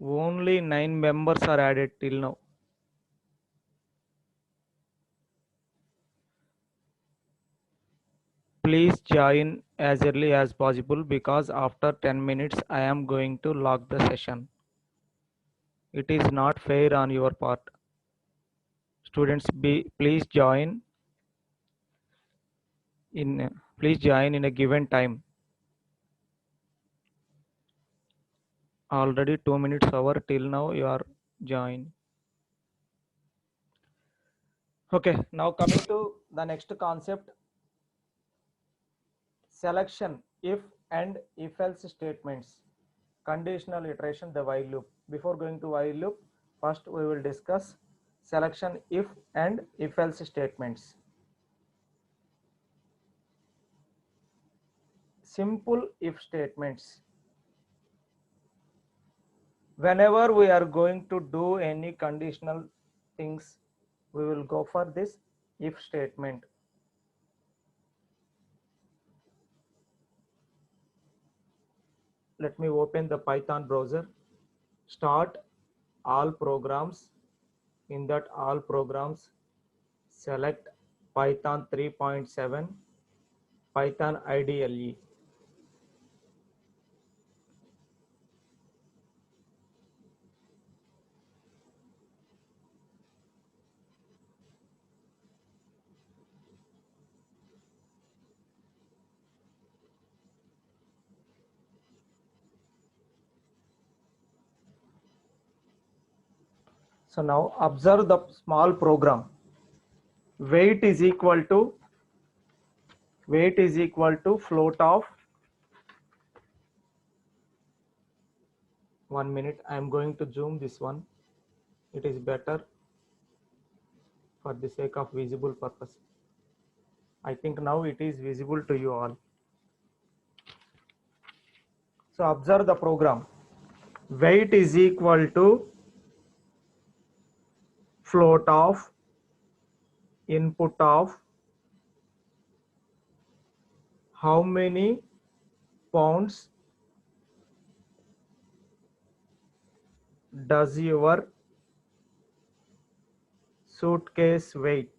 Only 9 members are added till now. Please join as early as possible because after 10 minutes I am going to lock the session. It is not fair on your part. Students, please join in a given time. Already 2 minutes over till now you are joined. Okay, now coming to the next concept, selection if and if else statements, conditional iteration, the while loop. Before going to while loop, first we will discuss selection if and if else statements. Simple if statements. Whenever we are going to do any conditional things, we will go for this if statement. Let me open the Python browser. Start all programs. In that all programs, select Python 3.7, Python IDLE. So now observe the small program. Weight is equal to float of 1 minute. I am going to zoom this one. It is better for the sake of visible purpose. I think now it is visible to you all. So observe the program. Weight is equal to float of input of how many pounds does your suitcase weight.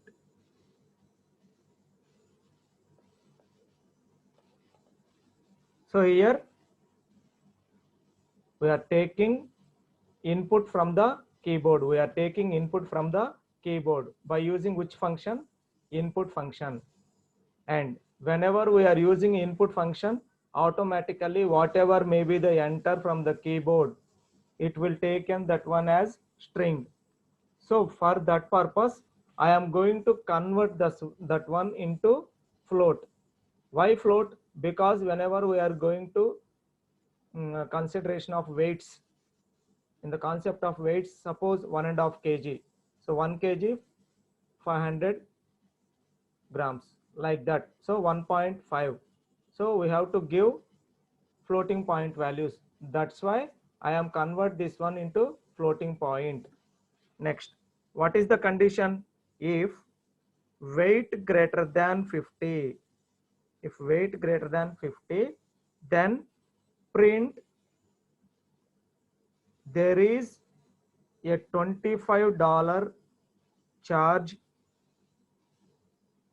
So here we are taking input from the keyboard. We are taking input from the keyboard by using which function? Input function. And whenever we are using input function, automatically whatever may be the enter from the keyboard, it will take in that one as string. So for that purpose, I am going to convert that one into float. Why float? Because whenever we are going to consideration of weights, in the concept of weights, suppose 1.5 kg. So 1 kg 500 grams, like that. So 1.5. So we have to give floating point values. That's why I am convert this one into floating point. Next, what is the condition? If weight greater than 50, if weight greater than 50, then print there is a $25 charge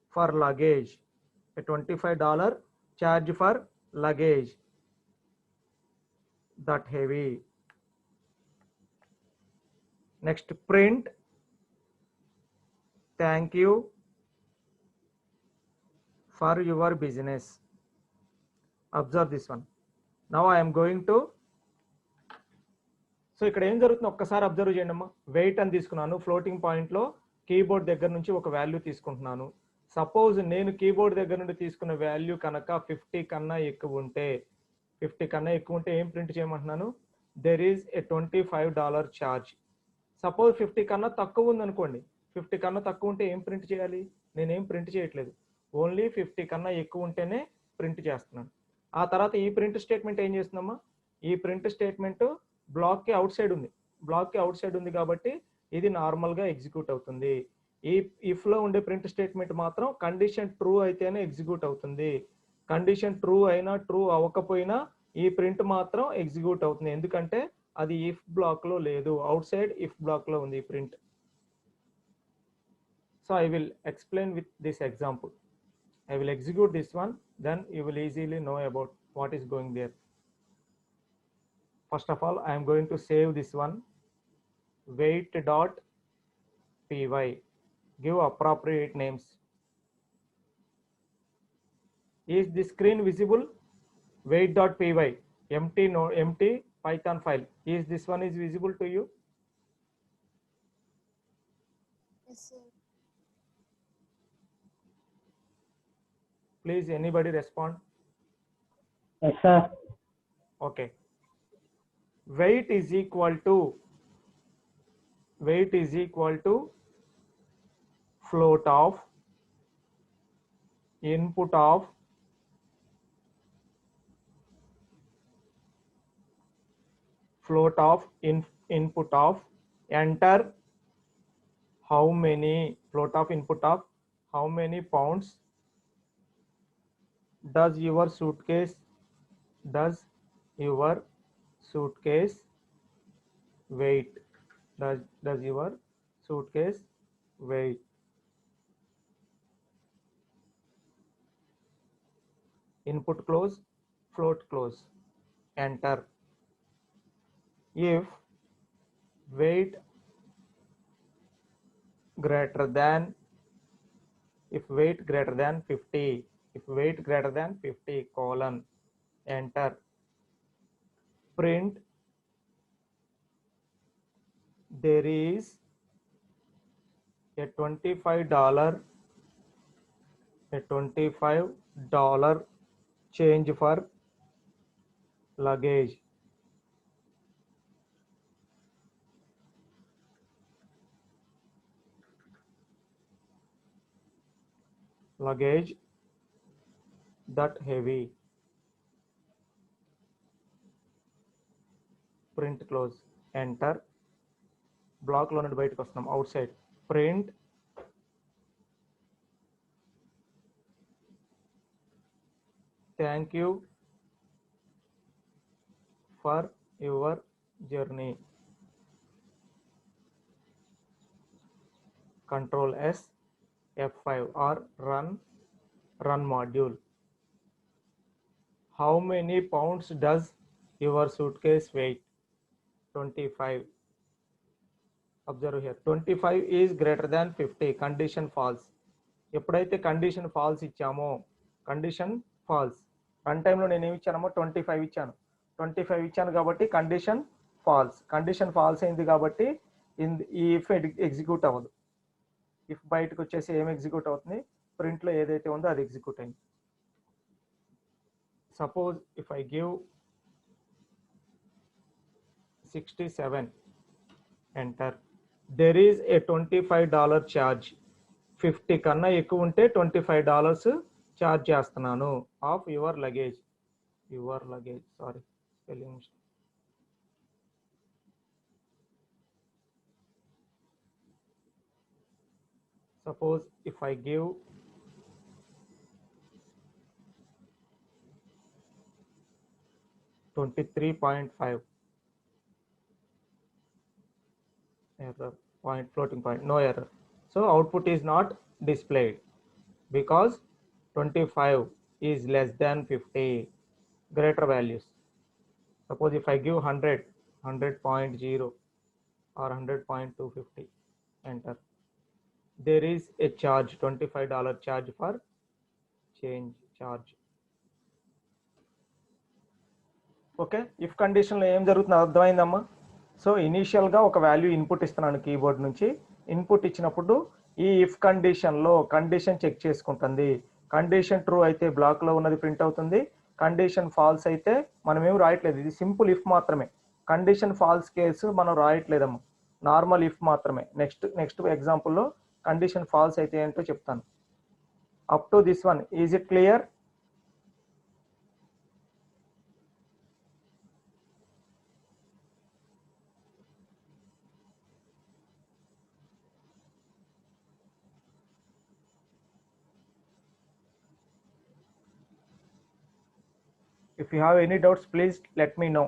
for luggage, a $25 charge for luggage that heavy. Next, print thank you for your business. Observe this one. Now I am going to, so ఇక్కడ ఏం జరుగుతుందో ఒక్కసారి observe చేయండి అమ్మా. Wait అని తీసుకున్నాను, floating పాయింట్లో keyboard దగ్గర నుంచి ఒక వాల్యూ తీసుకుంటున్నాను. సపోజ్ నేను కీబోర్డ్ దగ్గర నుండి తీసుకున్న వాల్యూ కనుక 50 కన్నా ఎక్కువ ఉంటే, 50 కన్నా ఎక్కువ ఉంటే ఏం ప్రింట్ చేయమంటున్నాను? There is a $25 charge. Suppose 50 కన్నా తక్కువ ఉంది అనుకోండి, 50 కన్నా తక్కువ ఉంటే ఏం ప్రింట్ చేయాలి? నేనేం ప్రింట్ చేయట్లేదు, ఓన్లీ 50 కన్నా ఎక్కువ ఉంటేనే ప్రింట్ చేస్తున్నాను. ఆ తర్వాత ఈ ప్రింట్ స్టేట్మెంట్ ఏం చేస్తుందమ్మా? ఈ ప్రింట్ స్టేట్మెంట్ బ్లాక్కి అవుట్ సైడ్ ఉంది, బ్లాక్కి అవుట్ సైడ్ ఉంది కాబట్టి ఇది నార్మల్గా ఎగ్జిక్యూట్ అవుతుంది. ఈ ఇఫ్లో ఉండే ప్రింట్ స్టేట్మెంట్ మాత్రం కండిషన్ ట్రూ అయితేనే ఎగ్జిక్యూట్ అవుతుంది. కండిషన్ ట్రూ అయినా ట్రూ అవ్వకపోయినా ఈ ప్రింట్ మాత్రం ఎగ్జిక్యూట్ అవుతుంది. ఎందుకంటే అది if block లో లేదు, outside if block లో ఉంది print. So I will explain with this example. I will execute this one, then you will easily know about what is going there. First of all, I am going to save this one, wait.py. Give appropriate names. Is the screen visible? Wait.py, empty Python file. Is this one is visible to you? Yes, sir. Please, anybody respond? Yes, sir. Okay. Weight is equal to float of input of input of enter how many float of input of how many pounds does your suitcase weight. Does your suitcase weight. Input close, float close, enter. If weight greater than 50, colon, enter. Print there is a $25 change for luggage. Luggage that heavy. Print close, enter. Block లో నుండి బయటకు వస్తున్నాం, out side. Print thank you for your journey. Control S, F5 or run module. How many pounds does your suitcase weigh? 25. Observe here, 25 is greater than 50. Condition false. ఎప్పుడైతే condition false ఇచ్చామో, condition false, run టైంలో నేను ఏమి ఇచ్చానమో 25 ఇచ్చాను కాబట్టి condition false అయింది కాబట్టి ఈ ఇఫ్ ఎగ్జిక్యూట్ అవ్వదు. ఇఫ్ బయటకు వచ్చేసి ఏం ఎగ్జిక్యూట్ అవుతుంది, ప్రింట్లో ఏదైతే ఉందో అది ఎగ్జిక్యూట్ అయింది. Suppose if I give 67, enter. There is a $25 charge. 50 కన్నా ఎక్కువ ఉంటే $25 ఛార్జ్ చేస్తున్నాను of your luggage. Sorry, spelling mistake. Suppose if I give 23.5, error, floating point, no error. So output is not displayed because 25 is less than 50. Greater values. Suppose if I give 100.0 or 100.250, enter. There is a charge, $25 charge for change charge. Okay, if కండిషన్లో ఏం జరుగుతుందో అర్థమైందమ్మా. So ఇనీషియల్గా ఒక value input ఇస్తున్నాను keyboard నుంచి. Input ఇచ్చినప్పుడు ఈ ఇఫ్ కండిషన్లో కండిషన్ చెక్ చేసుకుంటుంది. కండిషన్ ట్రూ అయితే బ్లాక్లో ఉన్నది ప్రింట్ అవుతుంది. కండిషన్ ఫాల్స్ అయితే మనం ఏం రాయట్లేదు, ఇది సింపుల్ ఇఫ్ మాత్రమే. కండిషన్ ఫాల్స్ కేసు మనం రాయట్లేదమ్మా, నార్మల్ ఇఫ్ మాత్రమే. నెక్స్ట్ ఎగ్జాంపుల్లో కండిషన్ ఫాల్స్ అయితే ఏంటో చెప్తాను. Up to this one, is it clear? If you have any doubts, please let me know.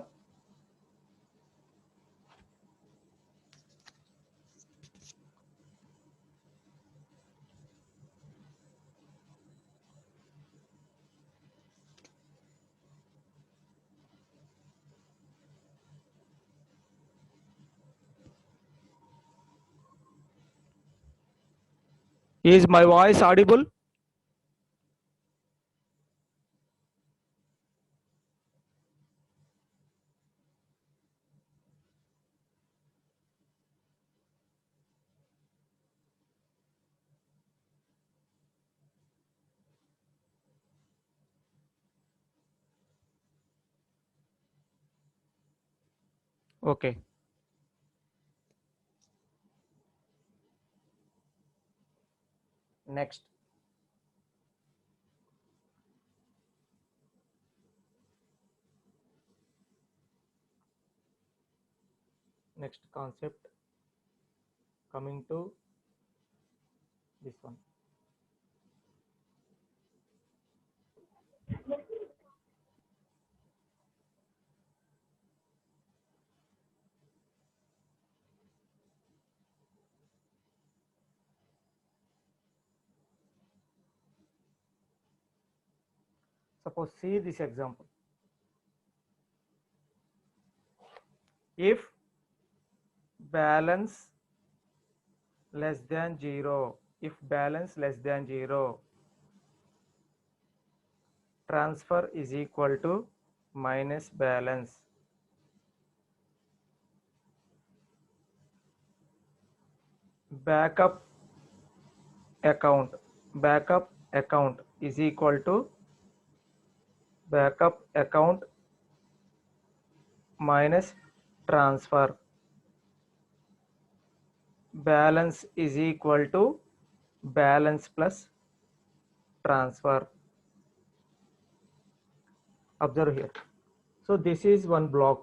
Is my voice audible? Okay. Next. Next concept, coming to this one. Suppose see this example. If balance less than 0, if balance less than 0, transfer is equal to minus balance. Backup account is equal to backup account minus transfer. Balance is equal to balance plus transfer. Observe here. So this is one block.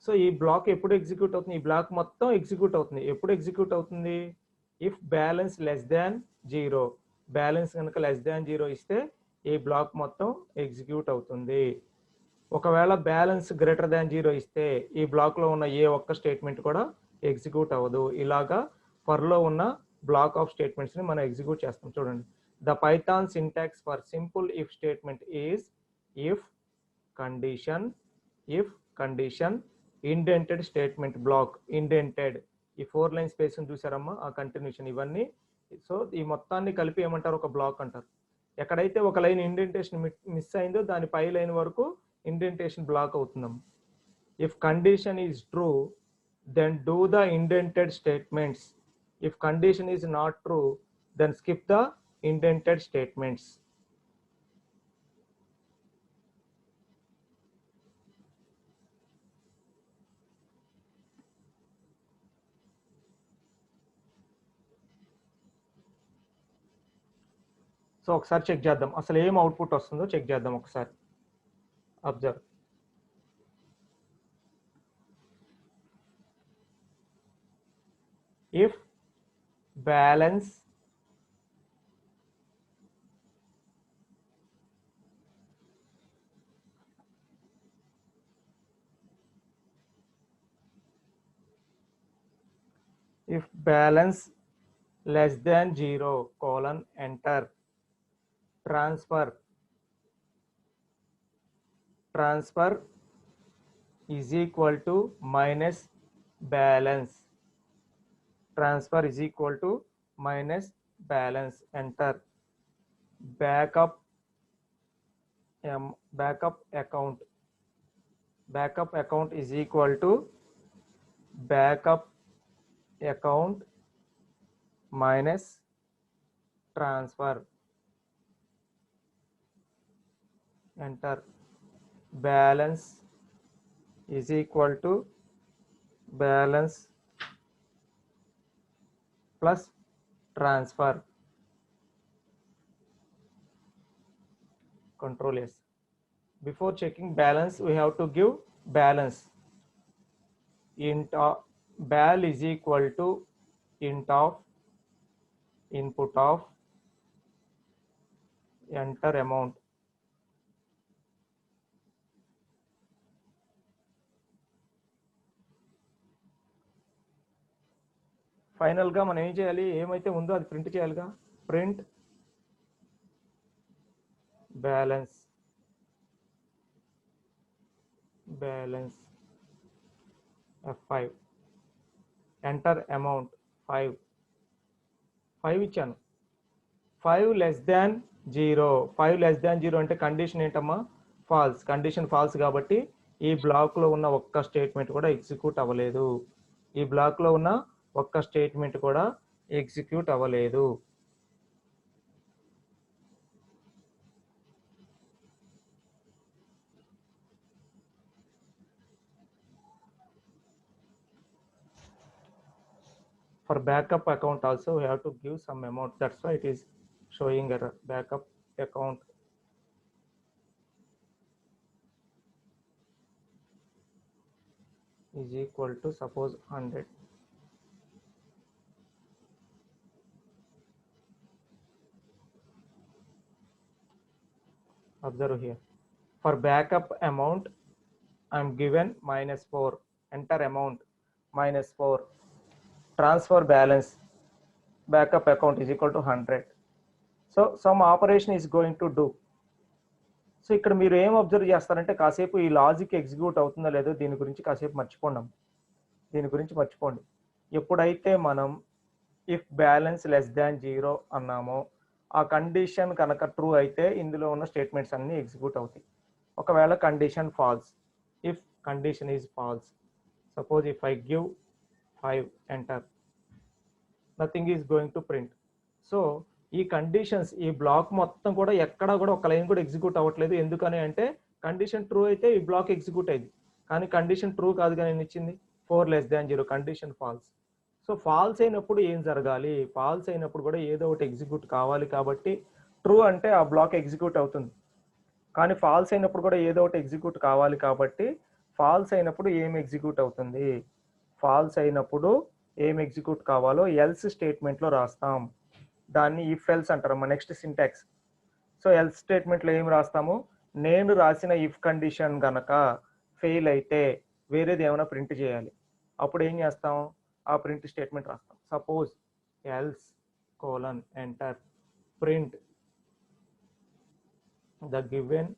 So ఈ black ఎప్పుడు execute అవుతుంది? ఈ black మొత్తం execute అవుతుంది. ఎప్పుడు execute అవుతుంది? If balance less than 0, balance కనుక less than 0 ఇస్తే ఈ బ్లాక్ మొత్తం ఎగ్జిక్యూట్ అవుతుంది. ఒకవేళ బ్యాలెన్స్ గ్రేటర్ దాన్ 0 ఇస్తే ఈ బ్లాక్ లో ఉన్న ఏ ఒక్క స్టేట్మెంట్ కూడా ఎగ్జిక్యూట్ అవ్వదు. ఇలాగా ఫర్ లో ఉన్న బ్లాక్ ఆఫ్ స్టేట్మెంట్స్ ని మనం ఎగ్జిక్యూట్ చేస్తాం. చూడండి, the python syntax for simple if statement is if condition indented statement block. Indented ఈ 4 లైన్ స్పేస్ చూసారమ్మా, ఆ కంటిన్యూషన్ ఇవన్నీ. సో ఈ మొత్తాన్ని కలిపి ఏమంటారు? ఒక బ్లాక్ అంటారు. ఎక్కడైతే ఒక లైన్ ఇండెంటేషన్ మిస్ అయిందో దాని పై లైన్ వరకు ఇండెంటేషన్ బ్లాక్ అవుతుందమ్మా. If condition is true then do the indented statements. If condition is not true then skip the indented statements. So ఒకసారి చెక్ చేద్దాం, అసలు ఏం అవుట్పుట్ వస్తుందో చెక్ చేద్దాం ఒకసారి. Observe. If balance less than 0, colon, enter. Transfer is equal to minus balance. Transfer is equal to minus balance, enter. Backup account is equal to backup account minus transfer, enter. Balance is equal to balance plus transfer, control S. Before checking balance we have to give balance. Int bal is equal to int of input of enter amount. Final గా మనం ఏం చేయాలి? ఏమైతే ఉందో అది print చేయాలిగా. Print balance F5, enter amount 5, 5 ఇచ్చాను. 5 less than 0. 5 less than 0 అంటే కండిషన్ ఏంటమ్మా? ఫాల్స్. కండిషన్ ఫాల్స్ కాబట్టి ఈ బ్లాక్లో ఉన్న ఒక్క స్టేట్మెంట్ కూడా ఎగ్జిక్యూట్ అవ్వలేదు. ఈ బ్లాక్లో ఉన్న ఒక్క స్టేట్మెంట్ కూడా ఎగ్జిక్యూట్ అవ్వలేదు. For backup account also we have to give some amount. That's why it is showing error. Backup account is equal to suppose 100. Observe here. For backup amount I am given -4. Enter amount -4. Transfer balance backup account is equal to 100. So some operation is going to do. So ఇక్కడ మీరు ఏం observe చేస్తారంటే కాసేపు ఈ logic execute అవుతుందో లేదో దీని గురించి కాసేపు మర్చిపోండి. ఎప్పుడైతే మనం ఇఫ్ బ్యాలెన్స్ లెస్ దాన్ 0 అన్నామో ఆ కండిషన్ కనుక ట్రూ అయితే ఇందులో ఉన్న స్టేట్మెంట్స్ అన్ని ఎగ్జిక్యూట్ అవుతాయి. ఒకవేళ condition false, if condition is false, suppose if I give 5 enter, nothing is going to print. So ఈ కండిషన్స్ ఈ బ్లాక్ మొత్తం కూడా ఎక్కడా కూడా ఒక లైన్ కూడా ఎగ్జిక్యూట్ అవ్వట్లేదు. ఎందుకని అంటే కండిషన్ ట్రూ అయితే ఈ బ్లాక్ ఎగ్జిక్యూట్ అయింది, కానీ కండిషన్ ట్రూ కాదు కానీ ఇచ్చింది 4 less than 0, condition false. So false అయినప్పుడు ఏం జరగాలి? ఫాల్స్ అయినప్పుడు కూడా ఏదో ఒకటి ఎగ్జిక్యూట్ కావాలి. కాబట్టి ట్రూ అంటే ఆ బ్లాక్ ఎగ్జిక్యూట్ అవుతుంది, కానీ ఫాల్స్ అయినప్పుడు కూడా ఏదో ఒకటి ఎగ్జిక్యూట్ కావాలి. కాబట్టి ఫాల్స్ అయినప్పుడు ఏం ఎగ్జిక్యూట్ అవుతుంది? ఫాల్స్ అయినప్పుడు ఏం ఎగ్జిక్యూట్ కావాలో ఎల్స్ స్టేట్మెంట్లో రాస్తాం. దాన్ని ఇఫ్ ఎల్స్ అంటారమ్మా. Next syntax. సో ఎల్స్ స్టేట్మెంట్లో ఏం రాస్తాము? నేను రాసిన ఇఫ్ కండిషన్ గనక ఫెయిల్ అయితే వేరేది ఏమైనా ప్రింట్ చేయాలి. అప్పుడు ఏం చేస్తాం? ఆ ప్రింట్ స్టేట్మెంట్ రాస్తాం. Suppose else colon enter print the given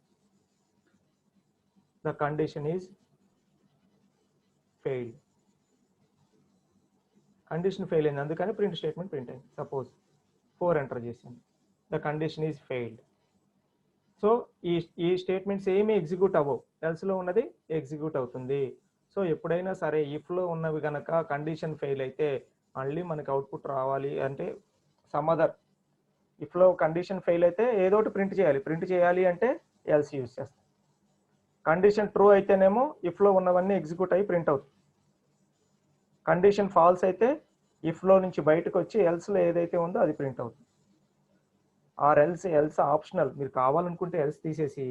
the condition is failed. Condition fail అయింది, అందుకని ప్రింట్ స్టేట్మెంట్ ప్రింట్ అయింది. సపోజ్ 4 ఎంటర్ చేసాను, the condition is failed. So ఈ స్టేట్మెంట్స్ ఏమి ఎగ్జిక్యూట్ అవ్వవు, ఎల్స్లో ఉన్నది ఎగ్జిక్యూట్ అవుతుంది. సో ఎప్పుడైనా సరే ఇఫ్లో ఉన్నవి కనుక కండిషన్ ఫెయిల్ అయితే మళ్ళీ మనకి అవుట్పుట్ రావాలి అంటే సమ్ అదర్. ఇఫ్లో కండిషన్ ఫెయిల్ అయితే ఏదో ఒకటి ప్రింట్ చేయాలి అంటే ఎల్స్ యూజ్ చేస్తాం. కండిషన్ ట్రూ అయితేనేమో ఇఫ్లో ఉన్నవన్నీ ఎగ్జిక్యూట్ అయ్యి ప్రింట్ అవుతుంది. కండిషన్ ఫాల్స్ అయితే ఇఫ్లో నుంచి బయటకు వచ్చి ఎల్స్లో ఏదైతే ఉందో అది ప్రింట్ అవుతుంది. Or else optional. మీరు కావాలనుకుంటే ఎల్స్ తీసేసి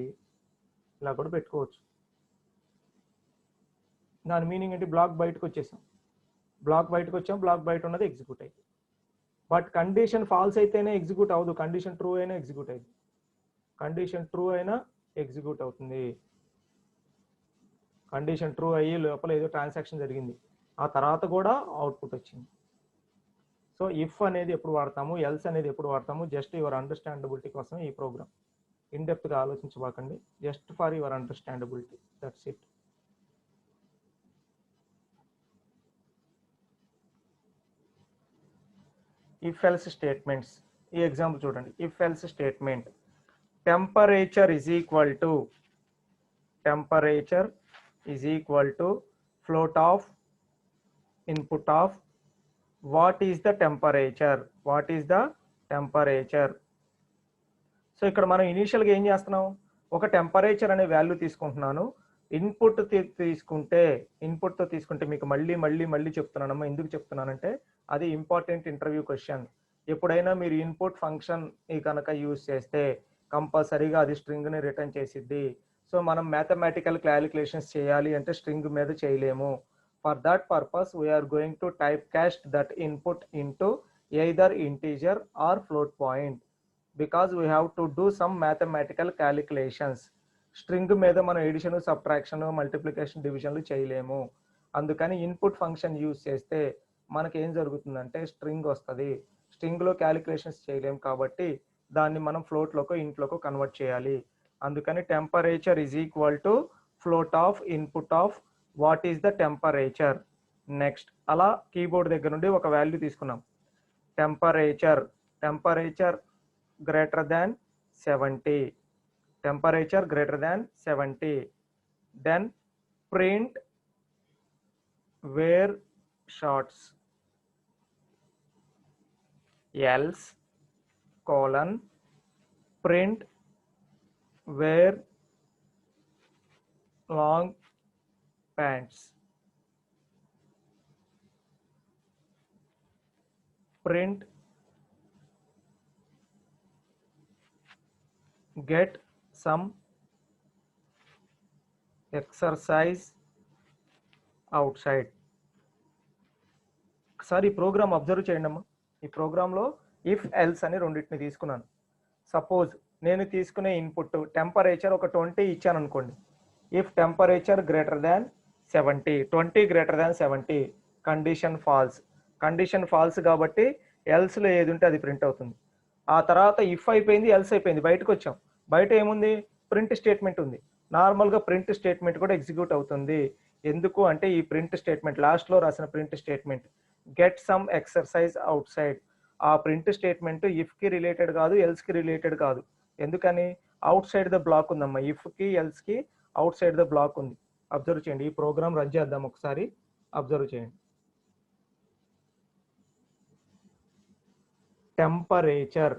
ఇలా కూడా పెట్టుకోవచ్చు. దాని మీనింగ్ ఏంటి? బ్లాక్ బయటకు వచ్చేసాం, బ్లాక్ బయట ఉన్నది ఎగ్జిక్యూట్ అయింది. బట్ కండిషన్ ఫాల్స్ అయితేనే ఎగ్జిక్యూట్ అవ్వదు, కండిషన్ ట్రూ అయినా ఎగ్జిక్యూట్ అయింది. కండిషన్ ట్రూ అయినా ఎగ్జిక్యూట్ అవుతుంది. కండిషన్ ట్రూ అయ్యి లోపల ఏదో ట్రాన్సాక్షన్ జరిగింది, ఆ తర్వాత కూడా అవుట్పుట్ వచ్చింది. సో ఇఫ్ అనేది ఎప్పుడు వాడతాము, ఎల్స్ అనేది ఎప్పుడు వాడతాము, జస్ట్ యువర్ అండర్స్టాండబిలిటీ కోసం ఈ ప్రోగ్రామ్. ఇన్ డెప్త్గా ఆలోచించబాకండి, just for your understandability, that's it. If else statements. ఈ ఎగ్జాంపుల్ చూడండి. If else statement temperature is equal to float of input of what is the temperature. So ఇక్కడ మనం ఇనీషియల్గా ఏం చేస్తున్నాం? ఒక టెంపరేచర్ అనే వాల్యూ తీసుకుంటున్నాను. ఇన్పుట్తో తీసుకుంటే మీకు మళ్ళీ చెప్తున్నానమ్మా. ఎందుకు చెప్తున్నానంటే అది ఇంపార్టెంట్ ఇంటర్వ్యూ క్వశ్చన్. ఎప్పుడైనా మీరు ఇన్పుట్ ఫంక్షన్ కనుక యూజ్ చేస్తే కంపల్సరీగా అది స్ట్రింగ్ని రిటర్న్ చేసిద్ది. సో మనం మ్యాథమెటికల్ క్యాలిక్యులేషన్స్ చేయాలి అంటే స్ట్రింగ్ మీద చేయలేము. For that purpose, we are going to typecast that input into either integer or float point because we have to do some mathematical calculations. String మీద మనం ఎడిషన్, సబ్ట్రాక్షన్, మల్టిప్లికేషన్, డివిజన్లు చేయలేము. అందుకని input function use చేస్తే మనకి ఏం జరుగుతుందంటే string వస్తుంది. స్ట్రింగ్లో క్యాలిక్యులేషన్స్ చేయలేము కాబట్టి దాన్ని మనం ఫ్లోట్లోకో ఇంట్లోకో కన్వర్ట్ చేయాలి. అందుకని temperature is equal to float of input of what is the temperature. Next అలా కీబోర్డ్ దగ్గర నుండి ఒక వాల్యూ తీసుకున్నాం. temperature greater than 70, temperature greater than 70. Then print wear shorts, else colon print wear long pants, print get some exercise outside. ఒకసారి ఈ programme observe చేయండి అమ్మా. ఈ ప్రోగ్రాంలో ఇఫ్ ఎల్స్ అని రెండింటిని తీసుకున్నాను. సపోజ్ నేను తీసుకునే ఇన్పుట్ టెంపరేచర్ ఒక 20 ఇచ్చాను అనుకోండి. If temperature greater than 70, 20 greater than 70, condition false. Condition falls కాబట్టి ఎల్స్లో ఏది ఉంటే అది ప్రింట్ అవుతుంది. ఆ తర్వాత ఇఫ్ అయిపోయింది, ఎల్స్ అయిపోయింది, బయటకు వచ్చాం. బయట ఏముంది? ప్రింట్ స్టేట్మెంట్ ఉంది. నార్మల్గా ప్రింట్ స్టేట్మెంట్ కూడా ఎగ్జిక్యూట్ అవుతుంది. ఎందుకు అంటే ఈ ప్రింట్ స్టేట్మెంట్ లాస్ట్లో రాసిన print statement get some exercise out side. ఆ ప్రింట్ స్టేట్మెంట్ ఇఫ్కి రిలేటెడ్ కాదు, ఎల్స్కి రిలేటెడ్ కాదు. ఎందుకని? అవుట్ సైడ్ ద బ్లాక్ ఉందమ్మా. ఇఫ్కి ఎల్స్కి అవుట్ సైడ్ ద బ్లాక్ ఉంది. అబ్జర్వ్ చేయండి. ఈ ప్రోగ్రామ్ రన్ చేద్దాం ఒకసారి, అబ్జర్వ్ చేయండి. టెంపరేచర్,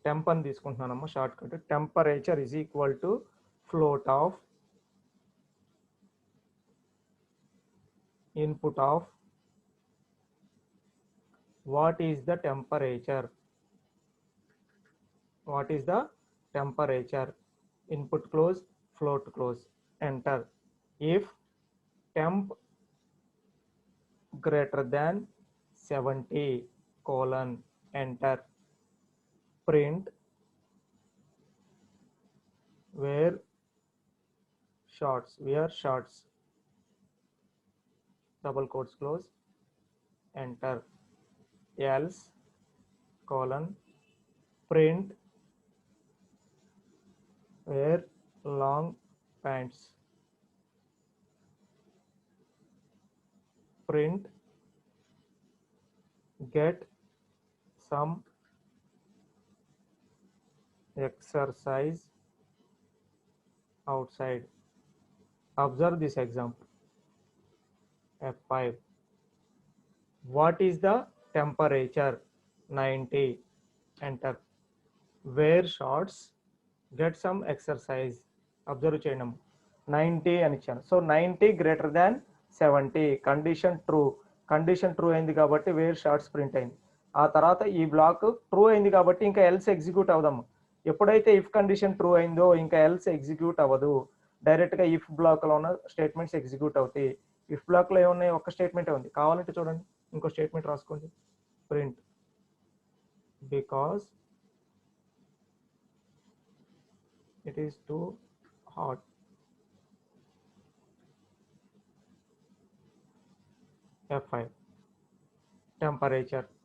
టెంప్ అని తీసుకుంటున్నానమ్మా shortcut. Temperature is equal to float of input of what is the temperature, what is the temperature, input close, float close, enter. If temp greater than 70 colon, enter. Print wear shorts, double quotes close, enter. Else colon print wear long pants, print get some exercise outside. Observe this example. F5. What is the temperature? 90, enter. Wear shorts, get some exercise. Observe చేయండి. 90 అని ఇచ్చాను. So 90 greater than 70, condition true. Condition true అయింది కాబట్టి wear shorts print అయింది. ఆ తర్వాత ఈ black true అయింది కాబట్టి ఇంకా ఎల్స్ ఎగ్జిక్యూట్ అవుదాము. ఎప్పుడైతే ఇఫ్ కండిషన్ ట్రూ అయిందో ఇంకా ఎల్స్ ఎగ్జిక్యూట్ అవ్వదు. డైరెక్ట్గా ఇఫ్ బ్లాక్లో ఉన్న స్టేట్మెంట్స్ ఎగ్జిక్యూట్ అవుతాయి. ఇఫ్ బ్లాక్లో ఏమున్నాయి? ఒక్క స్టేట్మెంటే ఉంది. కావాలంటే చూడండి, ఇంకో స్టేట్మెంట్ రాసుకోండి. Print because it is too hot, F5.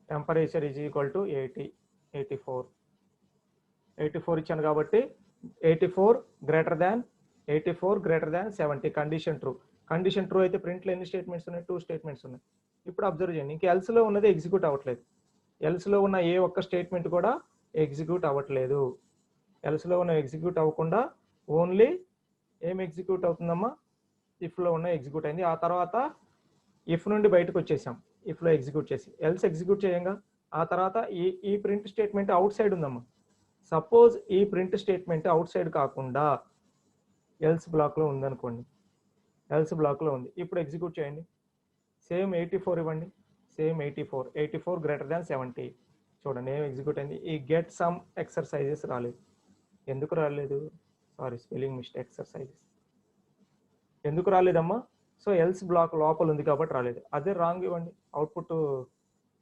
temperature is equal to 84 ఇచ్చాను కాబట్టి 84 greater than 70, condition true. Condition true అయితే ప్రింట్లో ఎన్ని స్టేట్మెంట్స్ ఉన్నాయి? 2 స్టేట్మెంట్స్ ఉన్నాయి. ఇప్పుడు అబ్జర్వ్ చేయండి, ఇంకా ఎల్స్లో ఉన్నది ఎగ్జిక్యూట్ అవ్వట్లేదు. ఎల్స్లో ఉన్న ఏ ఒక్క స్టేట్మెంట్ కూడా ఎగ్జిక్యూట్ అవ్వట్లేదు. ఎల్స్లో ఉన్న ఎగ్జిక్యూట్ అవ్వకుండా ఓన్లీ ఏం ఎగ్జిక్యూట్ అవుతుందమ్మా? ఇఫ్లో ఉన్న ఎగ్జిక్యూట్ అయింది. ఆ తర్వాత ఇఫ్ నుండి బయటకు వచ్చేసాం, ఇఫ్లో ఎగ్జిక్యూట్ చేసి ఎల్స్ ఎగ్జిక్యూట్ చేయంగా ఆ తర్వాత ఈ ప్రింట్ స్టేట్మెంట్ అవుట్ సైడ్ ఉందమ్మా. సపోజ్ ఈ ప్రింట్ స్టేట్మెంట్ అవుట్ సైడ్ కాకుండా ఎల్స్ బ్లాక్లో ఉందనుకోండి, ఎల్స్ బ్లాక్లో ఉంది. ఇప్పుడు ఎగ్జిక్యూట్ చేయండి. సేమ్ 84 ఇవ్వండి. Same 84 greater than 70. చూడండి ఏం ఎగ్జిక్యూట్ అయింది? ఈ గెట్ సమ్ ఎక్సర్సైజెస్ రాలేదు. ఎందుకు రాలేదు? Sorry, spelling mistake. ఎక్సర్సైజెస్ ఎందుకు రాలేదమ్మా? సో ఎల్స్ బ్లాక్ లోపల ఉంది కాబట్టి రాలేదు. అదే రాంగ్ ఇవ్వండి. అవుట్పుట్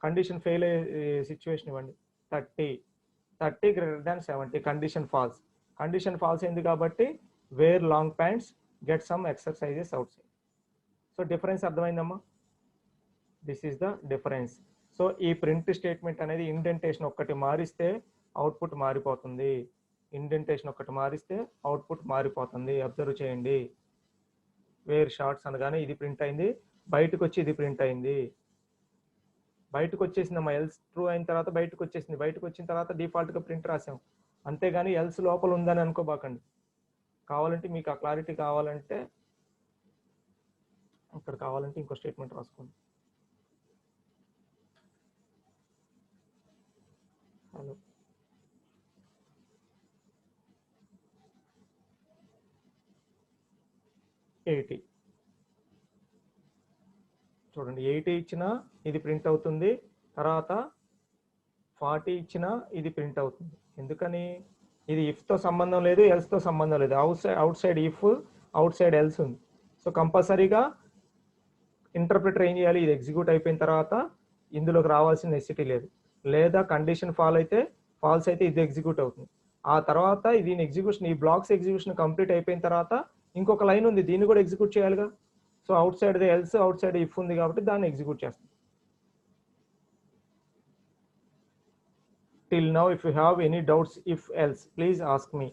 కండిషన్ ఫెయిల్ అయ్యే సిచ్యువేషన్ ఇవ్వండి. 30 greater than 70, condition false. Condition false అయింది కాబట్టి wear long pants get some exercises outside. So difference అర్థమైందమ్మా? This is the difference. So ఈ ప్రింట్ స్టేట్మెంట్ అనేది ఇండెంటేషన్ ఒక్కటి మారిస్తే అవుట్పుట్ మారిపోతుంది. ఇండెంటేషన్ ఒక్కటి మారిస్తే అవుట్పుట్ మారిపోతుంది. అబ్జర్వ్ చేయండి. వేర్ షార్ట్స్ అనగానే ఇది ప్రింట్ అయింది, బయటకు వచ్చి ఇది ప్రింట్ అయింది. బయటకు వచ్చేసిందమ్మా, ఎల్స్ ట్రూ అయిన తర్వాత బయటకు వచ్చేసింది. బయటకు వచ్చిన తర్వాత డిఫాల్ట్గా ప్రింట్ రాసాం, అంతేగాని ఎల్స్ లోపల ఉందని అనుకోబాకండి. కావాలంటే మీకు ఆ క్లారిటీ కావాలంటే ఇక్కడ కావాలంటే ఇంకో స్టేట్మెంట్ రాసుకోండి. హలో, ఎయిటీ చూడండి, 80 ఇచ్చినా ఇది ప్రింట్ అవుతుంది, తర్వాత 40 ఇచ్చినా ఇది ప్రింట్ అవుతుంది. ఎందుకని? ఇది ఇఫ్తో సంబంధం లేదు, ఎల్స్తో సంబంధం లేదు. Out side if, out side else ఉంది. సో కంపల్సరీగా ఇంటర్ప్రిటర్ ఏం చేయాలి? ఇది ఎగ్జిక్యూట్ అయిపోయిన తర్వాత ఇందులోకి రావాల్సిన నెసిటీ లేదు. లేదా కండిషన్ ఫాల్స్ అయితే ఇది ఎగ్జిక్యూట్ అవుతుంది. ఆ తర్వాత దీని ఎగ్జిక్యూషన్, ఈ బ్లాక్స్ ఎగ్జిక్యూషన్ కంప్లీట్ అయిపోయిన తర్వాత ఇంకొక లైన్ ఉంది, దీన్ని కూడా ఎగ్జిక్యూట్ చేయాలిగా. So outside else, outside if ఉంది కాబట్టి దాన్ని ఎగ్జిక్యూట్ చేస్తాం. Till now, if you have any doubts, if else, please ask me.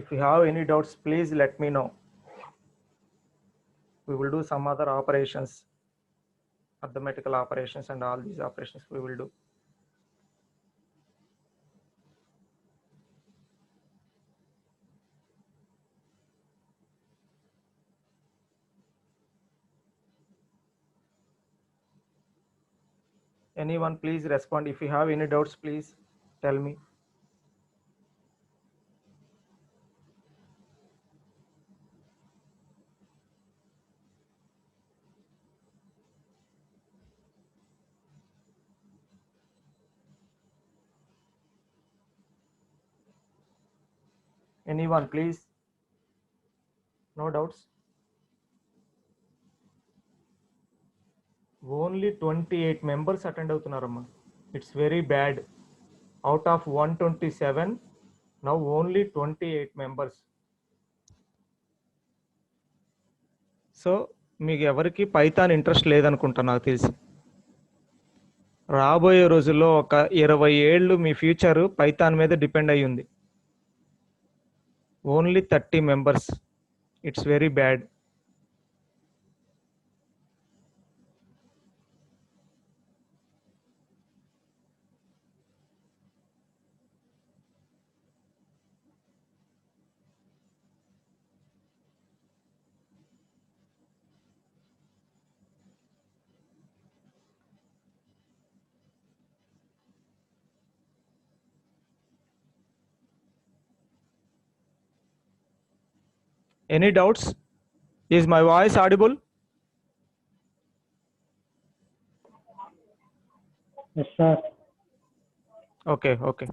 If you have any doubts, please let me know. We will do some other operations, arithmetical operations, and all these operations we will do. Anyone, please respond. If you have any doubts, please tell me. Anyone, please? No doubts? Only 28 members attend అవుతున్నారమ్మా. It's very bad. Out of 127, now only 28 members. So మీకు ఎవరికి Python interest లేదనుకుంటా నాకు తెలిసి. రాబోయే రోజుల్లో ఒక 20 ఏళ్ళు మీ future Python మీద డిపెండ్ అయ్యి ఉంది. Only 30 members. It's very bad. Any doubts? Is my voice audible? Yes, sir. Okay, okay.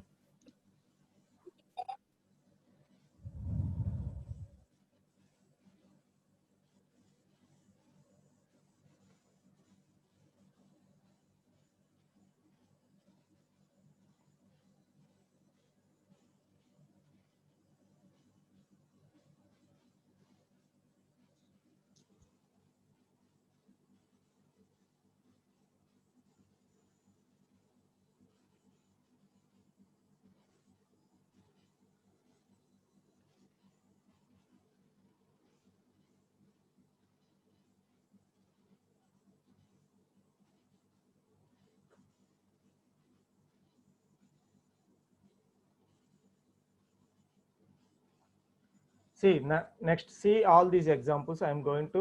See, next, see all these examples. I am going to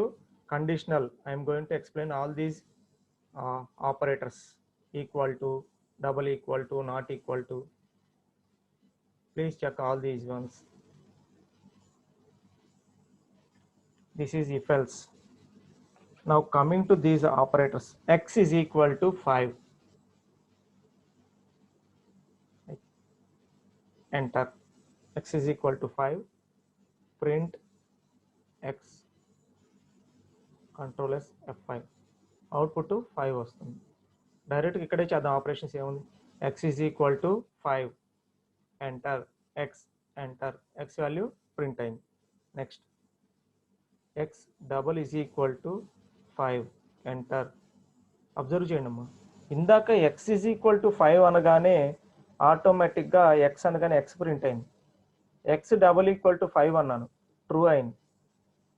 conditional. I am going to explain all these operators. Equal to, double equal to, not equal to. Please check all these ones. This is if else. Now coming to these operators, x is equal to 5. Enter. X is equal to 5. Print x, control s F5. Output 5 వస్తుంది. డైరెక్ట్గా ఇక్కడే చేద్దాం operations. ఏముంది? x is equal to 5, enter, enter, x value print అయింది. Next x double is equal to 5, enter, observe చేయండి అమ్మా, ఇందాక X is equal to 5 అనగానే ఆటోమేటిక్గా ఎక్స్ అనగానే ఎక్స్ ప్రింట్ అయింది. ఎక్స్ డబల్ ఈక్వల్ టు 5 అన్నాను, ట్రూ అయింది.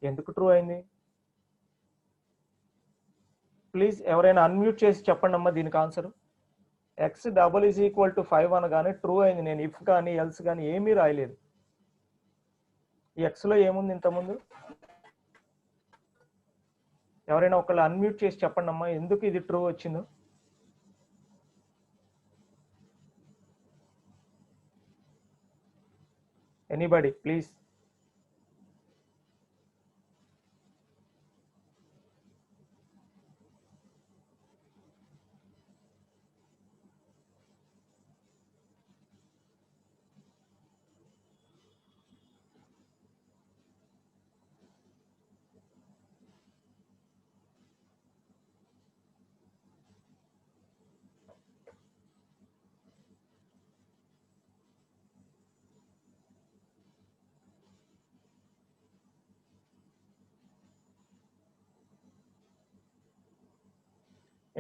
ఎందుకు ట్రూ అయింది? ప్లీజ్ ఎవరైనా అన్మ్యూట్ చేసి చెప్పండి అమ్మా దీనికి answer. X double is equal to 5 అనగానే ట్రూ అయింది. నేను ఇఫ్ కానీ ఎల్స్ కానీ ఏమీ రాయలేదు. ఈ ఎక్స్లో ఏముంది ఇంతకుముందు? ఎవరైనా ఒకళ్ళు అన్మ్యూట్ చేసి చెప్పండి అమ్మా ఎందుకు ఇది ట్రూ వచ్చిందో. Anybody please.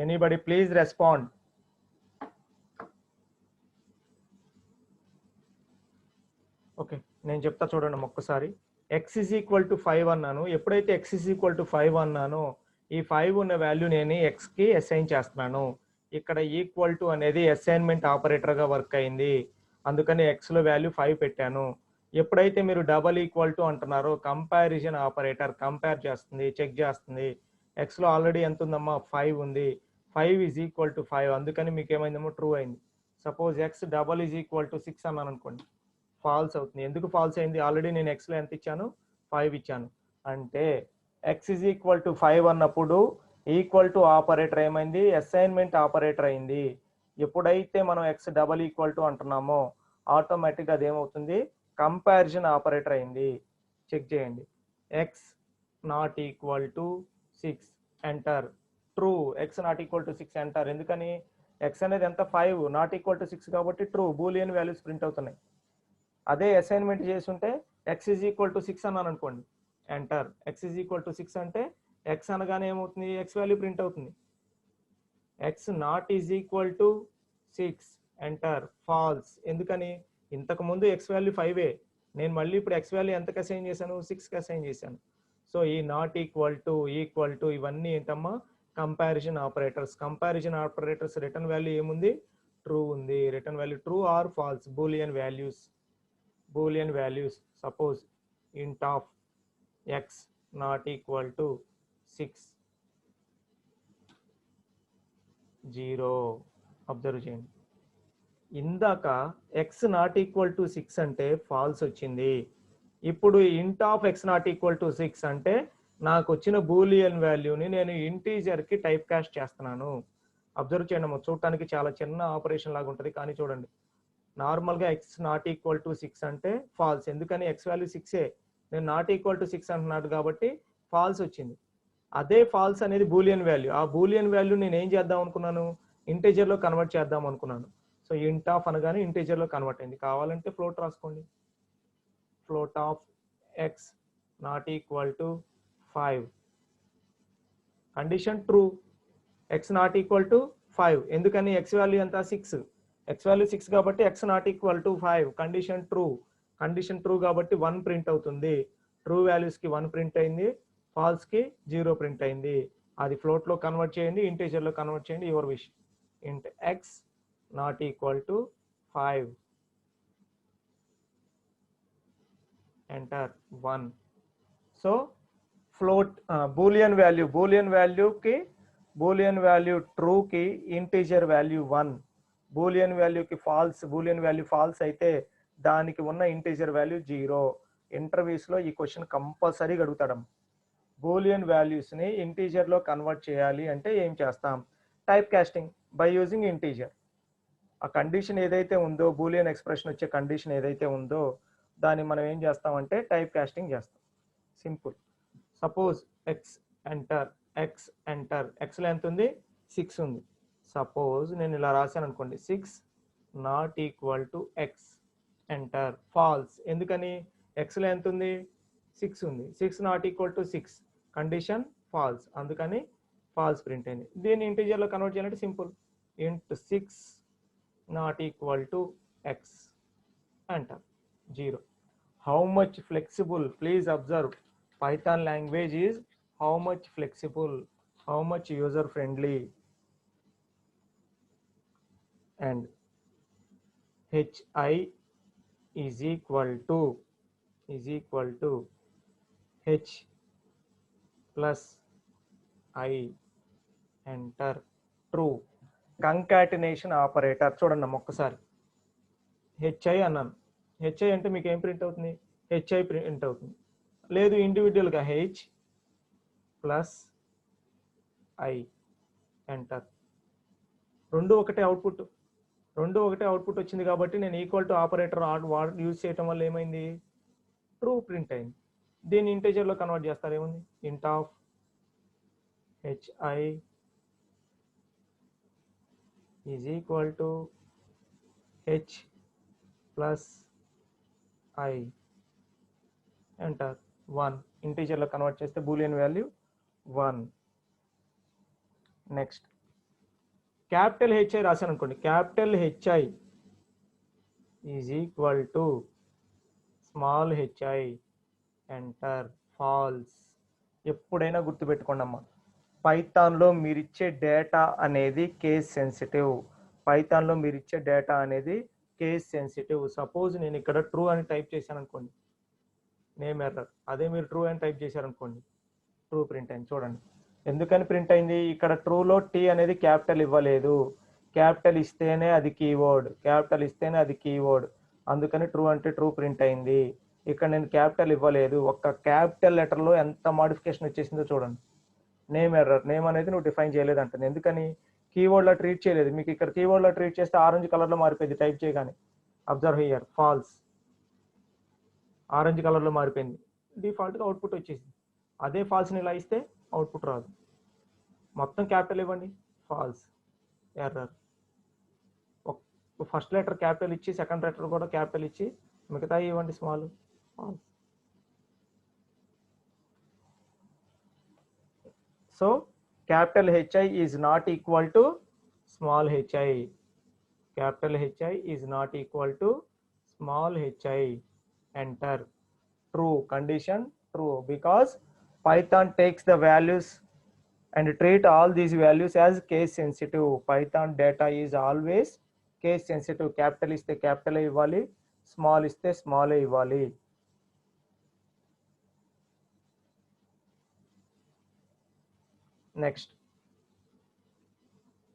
Anybody please respond. Okay, నేను చెప్తా చూడండి ఒక్కసారి. ఎక్స్ ఈజ్ ఈక్వల్ టు 5 అన్నాను. ఎప్పుడైతే ఎక్స్ ఈజ్ ఈక్వల్ టు 5 అన్నానో ఈ 5 ఉన్న వాల్యూ నేను ఎక్స్కి అసైన్ చేస్తున్నాను. ఇక్కడ ఈక్వల్ టు అనేది అసైన్మెంట్ ఆపరేటర్గా వర్క్ అయింది, అందుకని ఎక్స్లో వాల్యూ 5 పెట్టాను. ఎప్పుడైతే మీరు డబల్ ఈక్వల్ టు అంటున్నారో కంపారిజన్ ఆపరేటర్ కంపేర్ చేస్తుంది, చెక్ చేస్తుంది. ఎక్స్లో ఆల్రెడీ ఎంత ఉందమ్మా? 5 ఉంది. 5 ఈజ్ ఈక్వల్ టు 5, అందుకని మీకు ఏమైందేమో ట్రూ అయింది. Suppose X double is equal to 6 అన్నాను అనుకోండి, ఫాల్స్ అవుతుంది. ఎందుకు ఫాల్స్ అయింది? ఆల్రెడీ నేను ఎక్స్లో ఎంత ఇచ్చాను? 5 ఇచ్చాను. అంటే ఎక్స్ ఈజ్ ఈక్వల్ టు 5 అన్నప్పుడు ఈక్వల్ టు ఆపరేటర్ ఏమైంది? అసైన్మెంట్ ఆపరేటర్ అయింది. ఎప్పుడైతే మనం ఎక్స్ డబల్ ఈక్వల్ టు అంటున్నామో ఆటోమేటిక్గా అదేమవుతుంది? కంపారిజన్ ఆపరేటర్ అయింది. చెక్ చేయండి. X not equal to 6 enter, true. X not equal to 6 enter. ఎందుకని? ఎక్స్ అనేది ఎంత? 5, నాట్ ఈక్వల్ టు 6 కాబట్టి ట్రూ. బూలియన్ వాల్యూస్ ప్రింట్ అవుతున్నాయి. అదే అసైన్మెంట్ చేస్తుంటే ఎక్స్ ఈజ్ ఈక్వల్ టు 6 అన్నాను అనుకోండి, enter. X is equal to 6 అంటే ఎక్స్ అనగానే ఏమవుతుంది? ఎక్స్ వాల్యూ ప్రింట్ అవుతుంది. X not is equal to 6 enter, false. ఎందుకని? ఇంతకు ముందు ఎక్స్ వాల్యూ 5, నేను మళ్ళీ ఇప్పుడు ఎక్స్ వాల్యూ ఎంతకు అసైన్ చేశాను? 6కి అసైన్ చేశాను. సో ఈ నాట్ ఈక్వల్ టు ఇవన్నీ ఏంటమ్మా? Comparison operators. Comparison operators return value ఏముంది? ట్రూ ఉంది. Return value true or false, boolean values. Boolean values, suppose int of x not equal to 6 0. Observe చేయండి, ఇందాక x నాట్ ఈక్వల్ టు 6 అంటే falls వచ్చింది. ఇప్పుడు int of x not equal to 6 అంటే నాకు వచ్చిన బూలియన్ వాల్యూని నేను ఇంటీజర్కి టైప్ కాస్ట్ చేస్తున్నాను. అబ్జర్వ్ చేయండి, చూడటానికి చాలా చిన్న ఆపరేషన్ లాగా ఉంటుంది, కానీ చూడండి నార్మల్గా ఎక్స్ నాట్ ఈక్వల్ టు 6 అంటే ఫాల్స్. ఎందుకని? ఎక్స్ వాల్యూ 6, నేను నాట్ ఈక్వల్ టు 6 అంటున్నాడు కాబట్టి ఫాల్స్ వచ్చింది. అదే ఫాల్స్ అనేది బూలియన్ వాల్యూ. ఆ బూలియన్ వాల్యూ నేను ఏం చేద్దాం అనుకున్నాను? ఇంటీజర్లో కన్వర్ట్ చేద్దాం అనుకున్నాను. సో ఇంట్ ఆఫ్ అనగానే ఇంటీజర్లో కన్వర్ట్ అయింది. కావాలంటే ఫ్లోట్ రాసుకోండి. Float of X not equal to 5, condition true. X not equal to 5, ఎందుకని? ఎక్స్ వాల్యూ ఎంత? 6. ఎక్స్ వాల్యూ 6 కాబట్టి X not equal to 5, condition true. Condition true కాబట్టి 1 ప్రింట్ అవుతుంది. ట్రూ వాల్యూస్కి 1 ప్రింట్ అయింది, ఫాల్స్కి 0 ప్రింట్ అయింది. అది ఫ్లోట్లో కన్వర్ట్ చేయండి, ఇంటీజర్లో కన్వర్ట్ చేయండి, your wish. Int x not equal to 5 enter 1. So float boolean value ట్రూకి ఇంటీజర్ వాల్యూ 1, బూలియన్ వాల్యూకి ఫాల్స్, బూలియన్ వాల్యూ ఫాల్స్ అయితే దానికి ఉన్న ఇంటీజర్ వాల్యూ 0. ఇంటర్వ్యూస్లో ఈ క్వశ్చన్ కంపల్సరీగా అడుగుతాం. బూలియన్ వాల్యూస్ని ఇంటీజర్లో కన్వర్ట్ చేయాలి అంటే ఏం చేస్తాం? Type casting by using integer. ఆ కండిషన్ ఏదైతే ఉందో, బూలియన్ ఎక్స్ప్రెషన్ వచ్చే కండిషన్ ఏదైతే ఉందో దాన్ని మనం ఏం చేస్తామంటే టైప్ కాస్టింగ్ చేస్తాం. సింపుల్. సపోజ్ ఎక్స్ ఎంటర్, ఎక్స్లో ఎంత ఉంది? 6 ఉంది. సపోజ్ నేను ఇలా రాశాను అనుకోండి, 6 not equal to x enter, false. ఎందుకని? ఎక్స్లో ఎంత ఉంది? 6 ఉంది. 6 not equal to 6, condition false, అందుకని ఫాల్స్ ప్రింట్ అయింది. దీన్ని ఇంటీజర్లో కన్వర్ట్ చేయాలంటే simple, int 6 not equal to x అంటారు 0. How much flexible? Please observe, Python language is how much flexible, how much user friendly. And hi is equal to h plus I, enter true. Concatenation operator చూడండి అమ్మ ఒక్కసారి. HI అన్నాను, HI అంటే మీకు ఏం print అవుతుంది? HI print అవుతుంది. లేదు ఇండివిజువల్గా హెచ్ ప్లస్ ఐ, ఎంటర్. రెండు ఒకటే అవుట్పుట్ వచ్చింది కాబట్టి నేను ఈక్వల్ టు ఆపరేటర్ యూజ్ చేయటం వల్ల ఏమైంది? ట్రూ ప్రింట్ అయింది. దీన్ని ఇంటీజర్లో కన్వర్ట్ చేస్తారు, ఏముంది? Int of HI is equal to H plus I, enter 1. ఇంటీజర్లో కన్వర్ట్ చేస్తే boolean value 1. Next capital HI రాశాను అనుకోండి, capital HI is equal to small HI, enter false. ఎప్పుడైనా గుర్తుపెట్టుకోండి అమ్మా, పైథాన్లో మీరిచ్చే డేటా అనేది కేస్ సెన్సిటివ్. సపోజ్ నేను ఇక్కడ ట్రూ అని టైప్ చేశాను అనుకోండి, నేమ్ ఎర్రర్. అదే మీరు ట్రూ అని టైప్ చేశారనుకోండి, ట్రూ ప్రింట్ అయింది. చూడండి ఎందుకని ప్రింట్ అయింది? ఇక్కడ ట్రూలో టీ అనేది క్యాపిటల్ ఇవ్వలేదు, క్యాపిటల్ ఇస్తేనే అది కీవర్డ్, అందుకని ట్రూ అంటే ట్రూ ప్రింట్ అయింది. ఇక్కడ నేను క్యాపిటల్ ఇవ్వలేదు, ఒక్క క్యాపిటల్ లెటర్లో ఎంత మాడిఫికేషన్ వచ్చేసిందో చూడండి. నేమ్ ఎర్రర్, నేమ్ అనేది నువ్వు డిఫైన్ చేయలేదు అంటుంది. ఎందుకని? కీవర్డ్లో ట్రీట్ చేయలేదు. మీకు ఇక్కడ కీవర్డ్లో ట్రీట్ చేస్తే ఆరెంజ్ కలర్లో మారిపోయింది టైప్ చేయగానే. అబ్జర్వ్ హియర్, ఫాల్స్, ఆరెంజ్ కలర్లో మారిపోయింది, డిఫాల్ట్గా అవుట్పుట్ వచ్చేసింది. అదే ఫాల్స్ని ఇలా ఇస్తే అవుట్పుట్ రాదు. మొత్తం క్యాపిటల్ ఇవ్వండి, false, error. First letter capital ఇచ్చి సెకండ్ లెటర్ కూడా క్యాపిటల్ ఇచ్చి మిగతా ఇవ్వండి small, false. So capital HI is not equal to small H I, enter. True, condition true, because Python takes the values and treat all these values as case sensitive. Python data is always case sensitive. Capital iste capital ఇవ్వాలి, small iste small ఇవ్వాలి. Next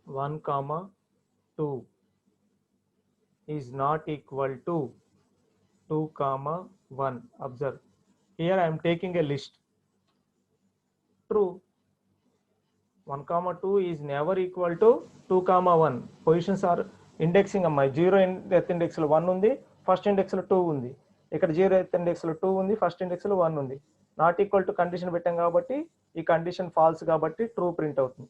1,2 is not equal to 2,1. Observe here, I am taking a list. True, 1,2 is never equal to 2,1. Positions are indexing అమ్మాయి. 0th index లో 1 ఉంది, first index లో 2 ఉంది. ఇక్కడ 0th index లో 2 ఉంది, ఫస్ట్ ఇండెక్స్ లో 1 ఉంది. నాట్ ఈక్వల్ టు కండిషన్ పెట్టాం కాబట్టి ఈ కండిషన్ ఫాల్స్ కాబట్టి ట్రూ ప్రింట్ అవుతుంది.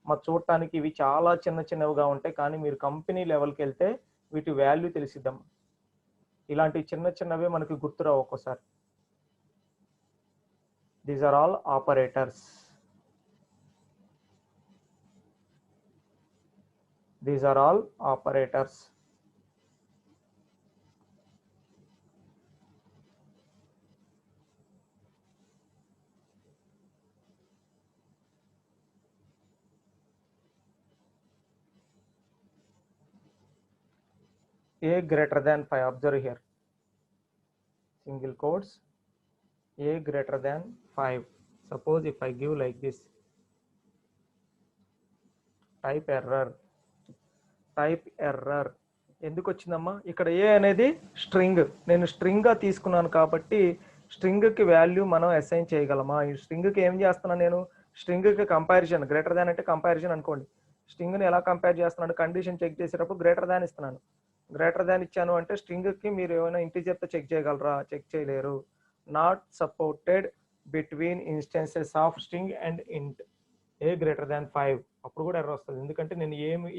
మరి చూడటానికి ఇవి చాలా చిన్నవిగా ఉంటాయి, కానీ మీరు కంపెనీ లెవెల్కి వెళ్తే వీటి వాల్యూ తెలిసిద్దాం. ఇలాంటి చిన్నవే మనకి గుర్తురావు ఒక్కోసారి. These are all operators. A greater than 5. Observe here, single quotes, A greater than 5. Suppose if I give like this, type error. ఎందుకు వచ్చిందమ్మా? ఇక్కడ ఏ అనేది స్ట్రింగ్, నేను స్ట్రింగ్గా తీసుకున్నాను కాబట్టి స్ట్రింగ్కి వాల్యూ మనం అసైన్ చేయగలమా? ఈ స్ట్రింగ్కి ఏం చేస్తున్నాను నేను? స్ట్రింగ్కి కంపారిజన్, గ్రేటర్ దాన్ అంటే కంపారిజన్ అనుకోండి. స్ట్రింగ్ని ఎలా కంపేర్ చేస్తున్నాను? కండిషన్ చెక్ చేసేటప్పుడు గ్రేటర్ దాన్ ఇస్తున్నాను. గ్రేటర్ దాన్ ఇచ్చాను అంటే స్ట్రింగ్కి మీరు ఏమైనా ఇంటీజర్తో చెక్ చేయగలరా? చెక్ చేయలేరు. Not supported between instances of string and ఇంట్. ఏ గ్రేటర్ దాన్ 5, అప్పుడు కూడా ఎర్రర్ వస్తుంది, ఎందుకంటే నేను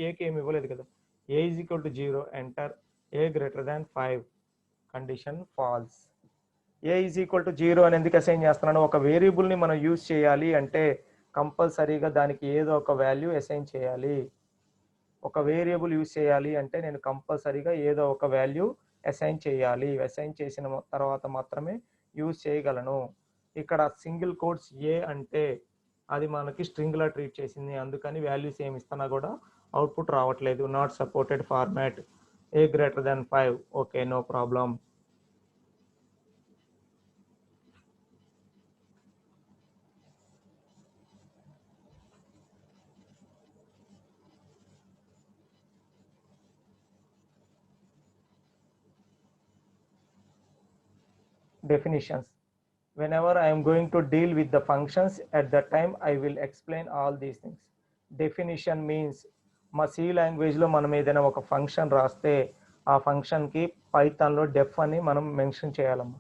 ఏకి ఏమి ఇవ్వలేదు కదా. A is equal to 0, enter. A greater than 5, condition false. A is equal to 0 అని ఎందుకు అసైన్ చేస్తున్నాను? ఒక వేరియబుల్ని మనం యూజ్ చేయాలి అంటే కంపల్సరీగా దానికి ఏదో ఒక వాల్యూ అసైన్ చేయాలి. ఒక వేరియబుల్ యూజ్ చేయాలి అంటే నేను కంపల్సరీగా ఏదో ఒక వాల్యూ అసైన్ చేయాలి. అసైన్ చేసిన తర్వాత మాత్రమే యూజ్ చేయగలను. ఇక్కడ సింగిల్ కోట్స్ ఏ అంటే అది మనకి స్ట్రింగ్ లా ట్రీట్ చేసింది, అందుకని వాల్యూస్ ఏమి ఇస్తున్నా కూడా అవుట్పుట్ రావట్లేదు. Not supported format A greater than 5. Okay, no problem. Definitions. Whenever I am going to deal with the functions, at that time I will explain all these things. Definition means మా C లాంగ్వేజ్లో మనం ఏదైనా ఒక function రాస్తే ఆ ఫంక్షన్కి పైథాన్లో డెఫ్ అని మనం మెన్షన్ చేయాలమ్మా.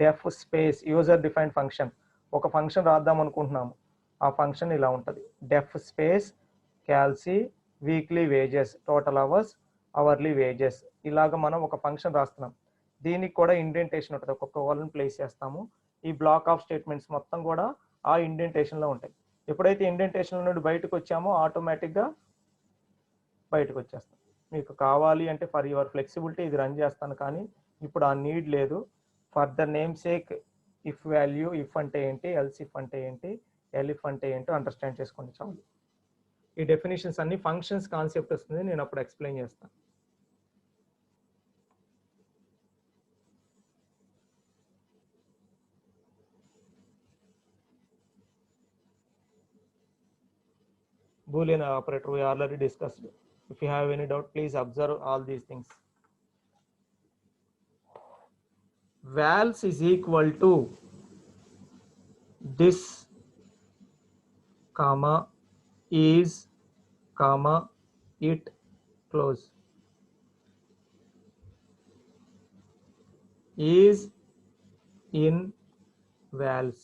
Def space user defined function. ఒక ఫంక్షన్ రాద్దాం అనుకుంటున్నాము, ఆ ఫంక్షన్ ఇలా ఉంటుంది. Def space calc weekly wages, total hours, hourly wages. ఇలాగ మనం ఒక ఫంక్షన్ రాస్తున్నాం. దీనికి కూడా ఇండెంటేషన్ ఉంటుంది, ఒక్కొక్క కాలమ్ ప్లేస్ చేస్తాము. ఈ బ్లాక్ ఆఫ్ స్టేట్మెంట్స్ మొత్తం కూడా ఆ ఇండెంటేషన్లో ఉంటాయి. ఎప్పుడైతే ఇండెంటేషన్ నుండి బయటకు వచ్చామో ఆటోమేటిక్గా బయటకు వచ్చేస్తాం. మీకు కావాలి అంటే ఫర్ యువర్ ఫ్లెక్సిబిలిటీ ఇది రన్ చేస్తాను, కానీ ఇప్పుడు ఆ నీడ్ లేదు. For the name sake if value, if అంటే ఏంటి, ఎల్స్ ఇఫ్ అంటే ఏంటి, ఎలిఫ్ అంటే ఏంటో అండర్స్టాండ్ చేసుకోండి చాలు. ఈ డెఫినేషన్స్ అన్ని ఫంక్షన్స్ కాన్సెప్ట్ వస్తుంది, నేను అప్పుడు ఎక్స్ప్లెయిన్ చేస్తాను. Boolean operator we already discussed. If you have any doubt, please observe all these things. Vals is equal to this, comma, is, comma, it, close. Is in vals.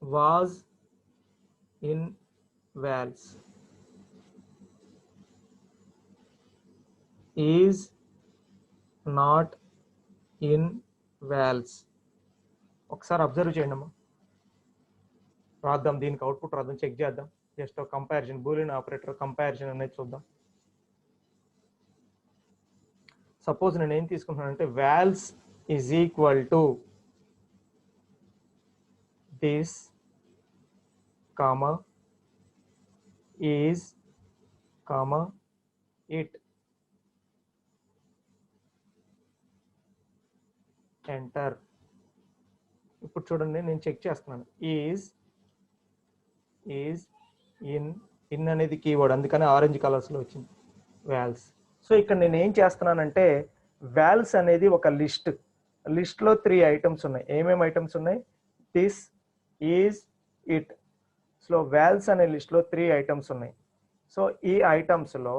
Was in vals. Is not in vals. ఒకసారి observe చేయండి అమ్మా. రాద్దాం, దీనికి output రాద్దాం, check చేద్దాం. Just comparison, boolean operator comparison అనేది చూద్దాం. Suppose నేను ఏం తీసుకుంటున్నానంటే vals is equal to this, comma, is, comma, it, enter. ఇప్పుడు చూడండి, నేను చెక్ చేస్తున్నాను. ఈజ్ ఇన్ అనేది కీవర్డ్, అందుకని ఆరెంజ్ కలర్స్లో వచ్చింది వాల్స్. సో ఇక్కడ నేను ఏం చేస్తున్నానంటే వాల్స్ అనేది ఒక లిస్ట్లో 3 ఐటమ్స్ ఉన్నాయి. ఏమేమి ఐటమ్స్ ఉన్నాయి? This, is, it. So vals అనే లిస్ట్లో 3 ఐటమ్స్ ఉన్నాయి. సో ఈ ఐటమ్స్లో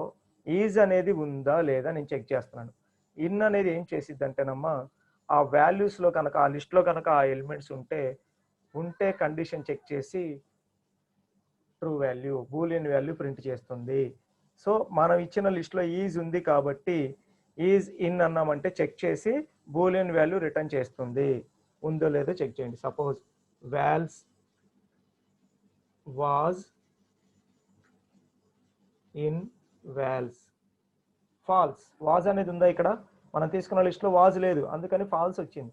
ఈజ్ అనేది ఉందా లేదా నేను చెక్ చేస్తున్నాను. ఇన్ అనేది ఏం చేసిద్ది అంటేనమ్మా, ఆ వాల్యూస్లో కనుక, ఆ లిస్ట్లో కనుక ఆ ఎలిమెంట్స్ ఉంటే కండిషన్ చెక్ చేసి true value, boolean value print చేస్తుంది. సో మనం ఇచ్చిన లిస్ట్లో ఈజ్ ఉంది కాబట్టి ఈజ్ ఇన్ అన్నామంటే చెక్ చేసి బూలియన్ వాల్యూ రిటర్న్ చేస్తుంది. ఉందో లేదో చెక్ చేయండి. Suppose vals was in vals, false. Was అనేది ఉందా ఇక్కడ? మనం తీసుకున్న లిస్ట్లో వాజ్ లేదు, అందుకని ఫాల్స్ వచ్చింది.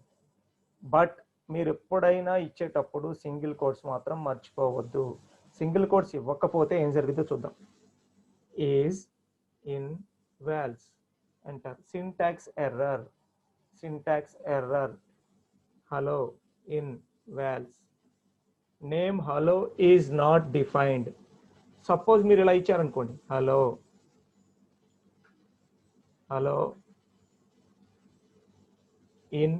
బట్ మీరు ఎప్పుడైనా ఇచ్చేటప్పుడు సింగిల్ కోట్స్ మాత్రం మర్చిపోవద్దు. సింగిల్ కోట్స్ ఇవ్వకపోతే ఏం జరుగుతుందో చూద్దాం. Is in vals, enter. Syntax error. Hello in vals. Name hello is not defined. Suppose మీరు ఇలా ఇచ్చారనుకోండి, hello in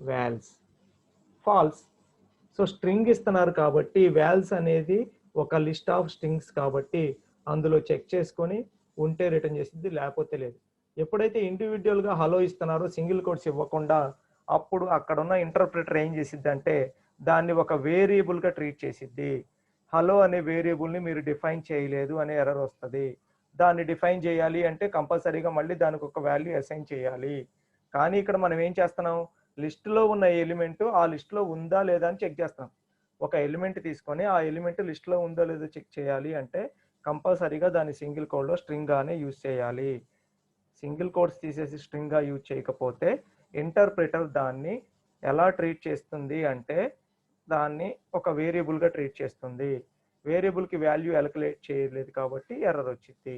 vals, false. So string ఇస్తున్నారు కాబట్టి వాల్స్ అనేది ఒక లిస్ట్ ఆఫ్ స్ట్రింగ్స్ కాబట్టి అందులో చెక్ చేసుకొని ఉంటే రిటర్న్ చేసిద్ది, లేకపోతే లేదు. ఎప్పుడైతే ఇండివిజువల్గా హలో ఇస్తున్నారో సింగిల్ కోట్స్ ఇవ్వకుండా, అప్పుడు అక్కడ ఉన్న ఇంటర్ప్రిటర్ ఏం చేసిద్ది అంటే దాన్ని ఒక వేరియబుల్గా ట్రీట్ చేసిద్ది. హలో అనే వేరియబుల్ని మీరు డిఫైన్ చేయలేదు అనే ఎర్రర్ వస్తుంది. దాన్ని డిఫైన్ చేయాలి అంటే కంపల్సరీగా మళ్ళీ దానికి ఒక వాల్యూ అసైన్ చేయాలి. కానీ ఇక్కడ మనం ఏం చేస్తున్నాం, లిస్టులో ఉన్న ఎలిమెంట్ ఆ లిస్టులో ఉందా లేదా అని చెక్ చేస్తాం. ఒక ఎలిమెంట్ తీసుకొని ఆ ఎలిమెంట్ లిస్టులో ఉందో లేదో చెక్ చేయాలి అంటే కంపల్సరీగా దాన్ని సింగిల్ కోడ్లో స్ట్రింగ్ గానే యూజ్ చేయాలి. సింగిల్ కోడ్స్ తీసేసి స్ట్రింగ్ గా యూజ్ చేయకపోతే ఇంటర్ప్రిటర్ దాన్ని ఎలా ట్రీట్ చేస్తుంది అంటే దాన్ని ఒక వేరియబుల్ గా ట్రీట్ చేస్తుంది. వేరియబుల్ కి వాల్యూ అలకులేట్ చేయలేదు కాబట్టి ఎర్రర్ వచ్చింది.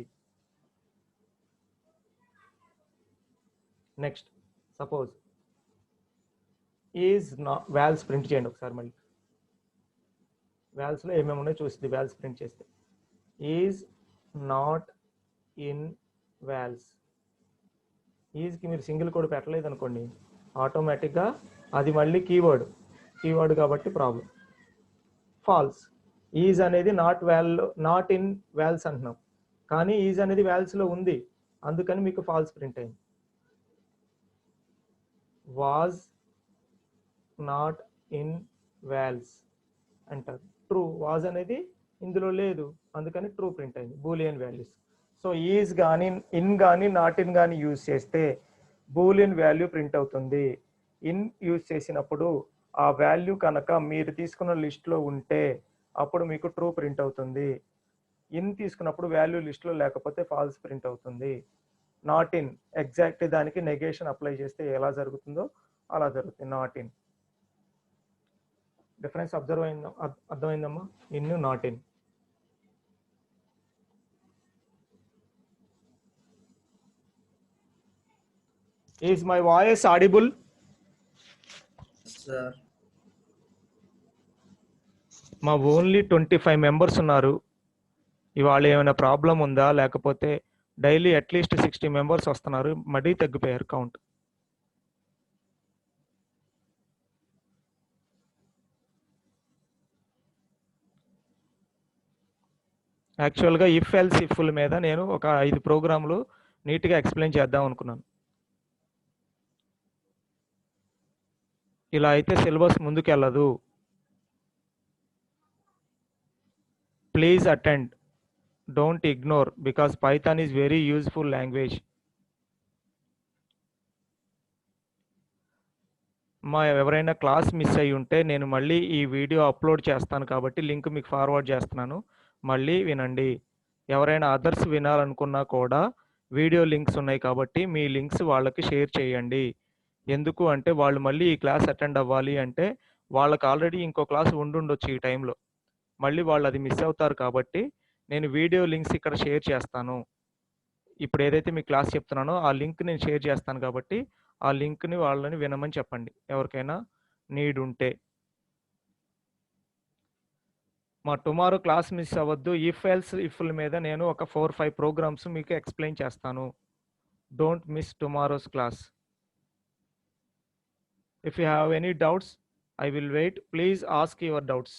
Next suppose is vals print చేయండి ఒకసారి. మళ్ళీ వాల్స్ లో ఏమేమి ఉన్నాయో చూస్తుంది. వాల్స్ ప్రింట్ చేస్తే ఈజ్ నాట్ ఇన్ వాల్స్. ఈజ్కి మీరు సింగిల్ కోడ్ పెట్టలేదు అనుకోండి, ఆటోమేటిక్గా అది మళ్ళీ కీవర్డ్ కాబట్టి ప్రాబ్లం. ఫాల్స్. ఈజ్ అనేది నాట్ ఇన్ వాల్స్ అంటున్నాం, కానీ ఈజ్ అనేది వాల్స్లో ఉంది, అందుకని మీకు ఫాల్స్ ప్రింట్ అయింది. వాజ్ నాట్ ఇన్ వాల్స్ అంటారు. ట్రూ. వాజ్ అనేది ఇందులో లేదు, అందుకని ట్రూ ప్రింట్ అయింది. Boolean values. సో ఈజ్ కానీ ఇన్ కానీ నాట్ ఇన్ కానీ యూజ్ చేస్తే బూలియన్ వాల్యూ ప్రింట్ అవుతుంది. ఇన్ యూజ్ చేసినప్పుడు ఆ వాల్యూ కనుక మీరు తీసుకున్న లిస్ట్లో ఉంటే అప్పుడు మీకు ట్రూ ప్రింట్ అవుతుంది. ఇన్ తీసుకున్నప్పుడు వాల్యూ లిస్ట్లో లేకపోతే ఫాల్స్ ప్రింట్ అవుతుంది. నాట్ ఇన్ ఎగ్జాక్ట్ దానికి నెగేషన్ అప్లై చేస్తే ఎలా జరుగుతుందో అలా జరుగుతుంది. Not in. డిఫరెన్స్ అర్థమైందమ్మా? In not in. Is my voice audible? Sir. మా ఓన్లీ 25 మెంబర్స్ ఉన్నారు. ఇవాళ ఏమైనా ప్రాబ్లం ఉందా, లేకపోతే డైలీ అట్లీస్ట్ 60 మెంబర్స్ వస్తున్నారు, మరీ తగ్గిపోయారు కౌంట్. యాక్చువల్గా ఇఫ్ ఎల్స్ ఇఫ్ల మీద నేను ఒక 5 ప్రోగ్రాములు నీట్గా ఎక్స్ప్లెయిన్ చేద్దాం అనుకున్నాను. ఇలా అయితే సిలబస్ ముందుకెళ్ళదు. Please attend, don't ignore, because Python is very useful language. ఎవరైనా క్లాస్ మిస్ అయ్యి ఉంటే నేను మళ్ళీ ఈ వీడియో అప్లోడ్ చేస్తాను కాబట్టి లింక్ మీకు ఫార్వర్డ్ చేస్తున్నాను, మళ్ళీ వినండి. ఎవరైనా అదర్స్ వినాలనుకున్నా కూడా వీడియో లింక్స్ ఉన్నాయి కాబట్టి మీ లింక్స్ వాళ్ళకి షేర్ చేయండి. ఎందుకు అంటే వాళ్ళు మళ్ళీ ఈ క్లాస్ అటెండ్ అవ్వాలి అంటే వాళ్ళకి ఆల్రెడీ ఇంకో క్లాస్ ఉండుండొచ్చు ఈ టైంలో, మళ్ళీ వాళ్ళు అది మిస్ అవుతారు కాబట్టి నేను వీడియో లింక్స్ ఇక్కడ షేర్ చేస్తాను. ఇప్పుడు ఏదైతే మీ క్లాస్ చెప్తున్నానో ఆ లింక్ నేను షేర్ చేస్తాను కాబట్టి ఆ లింక్ని వాళ్ళని వినమని చెప్పండి ఎవరికైనా నీడ్ ఉంటే. మా టుమారో క్లాస్ మిస్ అవ్వద్దు. ఇఫ్ ఎల్స్ ఇఫ్ల మీద నేను ఒక 4-5 ప్రోగ్రామ్స్ మీకు ఎక్స్ప్లెయిన్ చేస్తాను. Don't miss tomorrow's class. If you have any doubts, I will wait. Please ask your doubts.